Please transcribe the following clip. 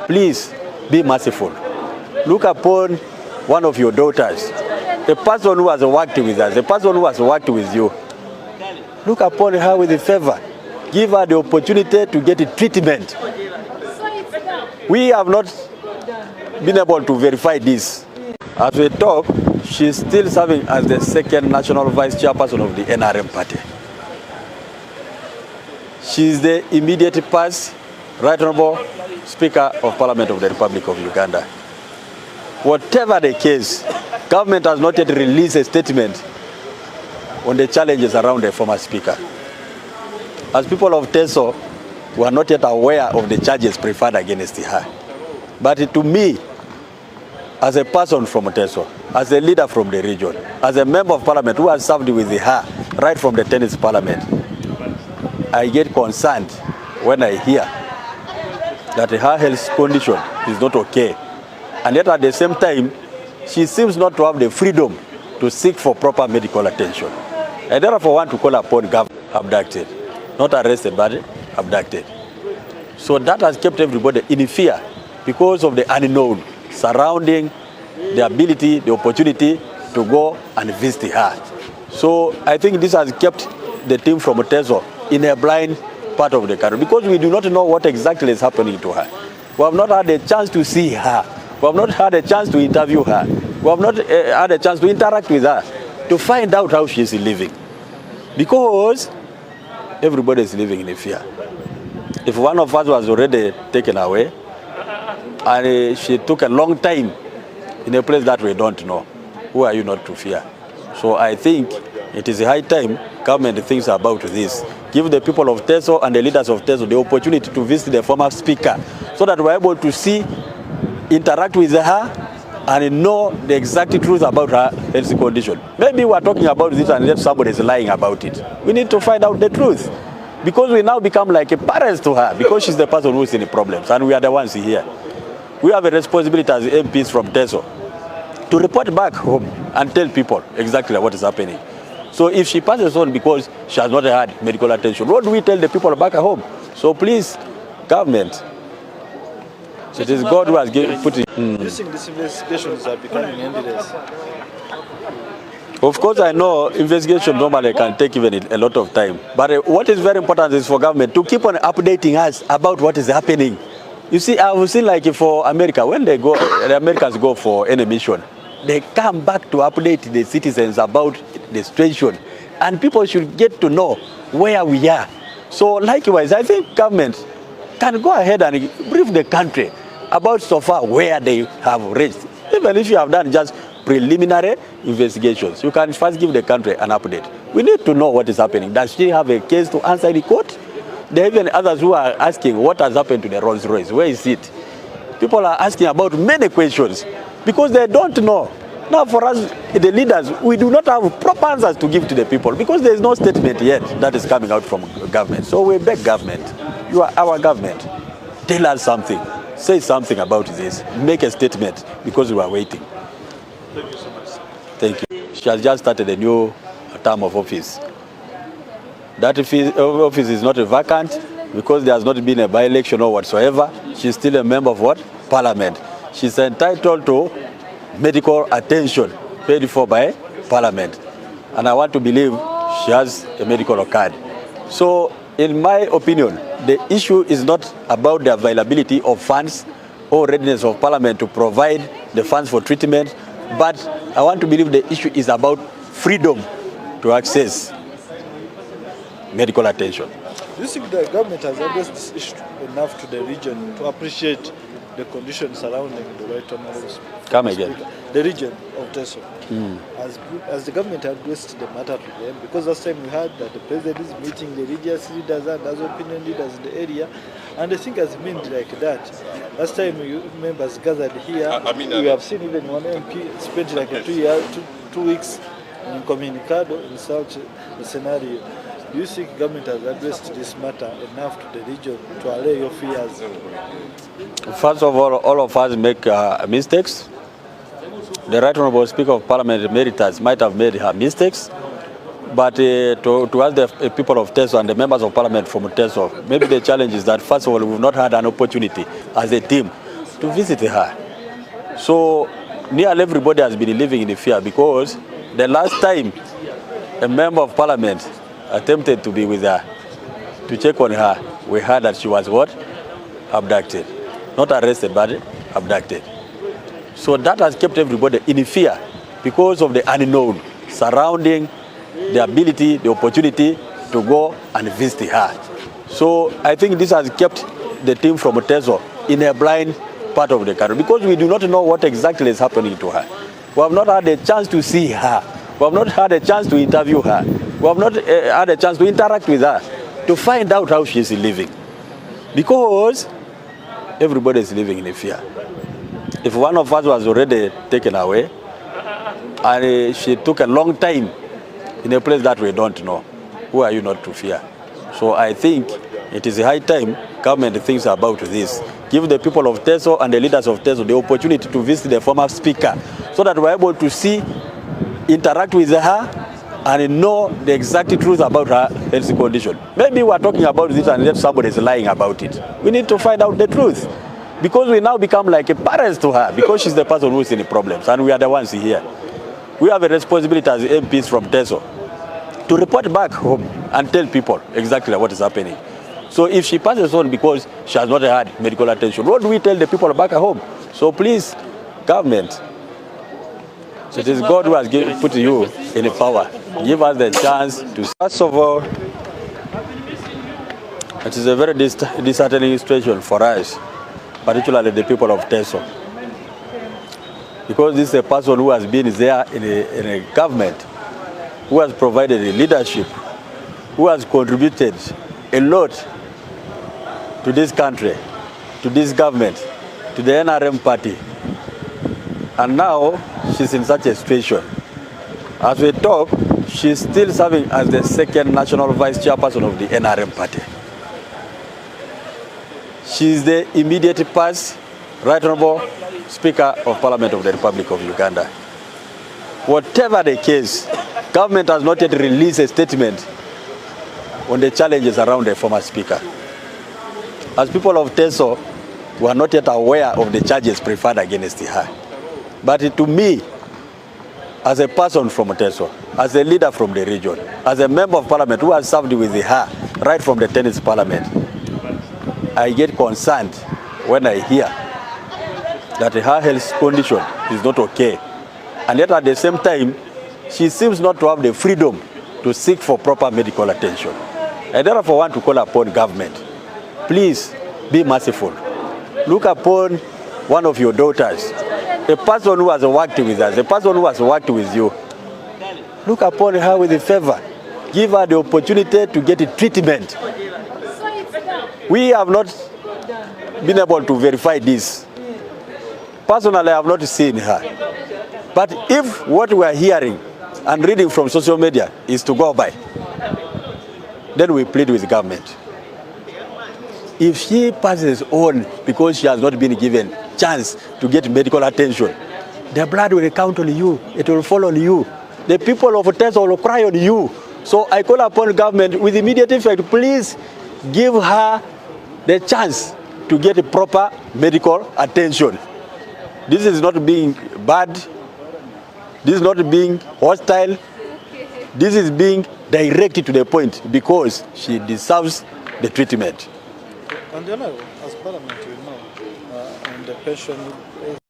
please be merciful. Look upon one of your daughters, a person who has worked with us, a person who has worked with you. Look upon her with favor. Give her the opportunity to get a treatment. We have not been able to verify this. As we talk, she's still serving as the second national vice chairperson of the NRM party. She is the immediate past Right Honorable Speaker of Parliament of the Republic of Uganda. Whatever the case, government has not yet released a statement on the challenges around the former speaker. As people of Teso, we are not yet aware of the charges preferred against her. But to me, as a person from Teso, as a leader from the region, as a member of parliament who has served with her right from the tennis parliament, I get concerned when I hear that her health condition is not okay. And yet at the same time, she seems not to have the freedom to seek for proper medical attention. I therefore want to call upon government abducted, not arrested, but abducted. So that has kept everybody in fear because of the unknown surrounding the ability, the opportunity to go and visit her. So I think this has kept the team from Teso in a blind part of the country because we do not know what exactly is happening to her. We have not had a chance to see her. We have not had a chance to interview her. We have not had a chance to interact with her to find out how she is living. Because everybody is living in fear. If one of us was already taken away, and she took a long time in a place that we don't know, who are you not to fear? So I think it is high time government thinks about this. Give the people of Teso and the leaders of Teso the opportunity to visit the former speaker so that we're able to see, interact with her, and know the exact truth about her health condition. Maybe we're talking about this and yet somebody is lying about it. We need to find out the truth. Because we now become like a parents to her, because she's the person who's in the problems, and we are the ones here. We have a responsibility as MPs from Teso to report back home and tell people exactly what is happening. So if she passes on because she has not had medical attention, what do we tell the people back at home? So please, government, it is God who has put it. Do you think these investigations are becoming endless? Of course, I know investigation normally can take even a lot of time. But what is very important is for government to keep on updating us about what is happening. You see, I've seen like for America, when they go, the Americans go for any mission, they come back to update the citizens about the situation. And people should get to know where we are. So likewise, I think government can go ahead and brief the country about so far where they have reached. Even if you have done just preliminary investigations, you can first give the country an update. We need to know what is happening. Does she have a case to answer in court? There are even others who are asking what has happened to the Rolls Royce. Where is it? People are asking about many questions because they don't know. Now for us, the leaders, we do not have proper answers to give to the people because there is no statement yet that is coming out from government. So we beg government, you are our government, tell us something, say something about this, make a statement because we are waiting. Thank you so much. Thank you. She has just started a new term of office. That office is not vacant because there has not been a by-election or whatsoever. She's still a member of what? Parliament. She's entitled to medical attention paid for by Parliament. And I want to believe she has a medical card. So, in my opinion, the issue is not about the availability of funds or readiness of Parliament to provide the funds for treatment, but I want to believe the issue is about freedom to access medical attention. Do you think the government has addressed this issue enough to the region to appreciate the conditions surrounding the Right Honorable Speaker? Come again. The region of Teso. Has the government addressed the matter to them? Because last time we heard that the president is meeting the religious leaders and other opinion leaders in the area, and I think has been like that. Last time members gathered here, we have seen even one MP spent like 2 weeks incommunicado in such a scenario. Do you think government has addressed this matter enough to the region to allay your fears? First of all of us make mistakes. The Right Honorable Speaker of Parliament Emeritus might have made her mistakes, but to ask the people of Teso and the members of Parliament from Teso, maybe the challenge is that first of all we've not had an opportunity as a team to visit her. So nearly everybody has been living in fear because the last time a member of parliament attempted to be with her, to check on her, we heard that she was what? Abducted. Not arrested, but abducted. So that has kept everybody in fear because of the unknown surrounding the ability, the opportunity to go and visit her. So I think this has kept the team from Teso in a blind part of the country because we do not know what exactly is happening to her. We have not had a chance to see her. We have not had a chance to interview her. We have not had a chance to interact with her to find out how she is living. Because everybody is living in fear. If one of us was already taken away and she took a long time in a place that we don't know, who are you not to fear? So I think it is high time government thinks about this. Give the people of Teso and the leaders of Teso the opportunity to visit the former speaker so that we're able to see, interact with her, and know the exact truth about her health condition. Maybe we're talking about this and then somebody is lying about it. We need to find out the truth because we now become like a parents to her because she's the person who's in the problems and we are the ones here. We have a responsibility as MPs from Teso to report back home and tell people exactly what is happening. So if she passes on because she has not had medical attention, what do we tell the people back at home? So please, government, it is God who has put you in power. Give us the chance to. First of all, it is a very disheartening situation for us, particularly the people of Teso. Because this is a person who has been there in a government, who has provided a leadership, who has contributed a lot to this country, to this government, to the NRM party. And now she's in such a situation. As we talk, she's still serving as the second national vice chairperson of the NRM party. She's the immediate past Right Honorable Speaker of Parliament of the Republic of Uganda. Whatever the case, government has not yet released a statement on the challenges around the former speaker. As people of Teso, we are not yet aware of the charges preferred against her. But to me, as a person from Teso, as a leader from the region, as a member of parliament who has served with her right from the 10th parliament, I get concerned when I hear that her health condition is not okay. And yet at the same time, she seems not to have the freedom to seek for proper medical attention. I therefore want to call upon government, please be merciful. Look upon one of your daughters, a person who has worked with us, a person who has worked with you. Look upon her with favor. Give her the opportunity to get treatment. We have not been able to verify this. Personally, I have not seen her. But if what we are hearing and reading from social media is to go by, then we plead with the government. If she passes on because she has not been given chance to get medical attention, the blood will count on you. It will fall on you. The people of Teso will cry on you. So I call upon government with immediate effect, please give her the chance to get proper medical attention. This is not being bad. This is not being hostile. This is being directed to the point because she deserves the treatment. And as Parliament, you know, and the pension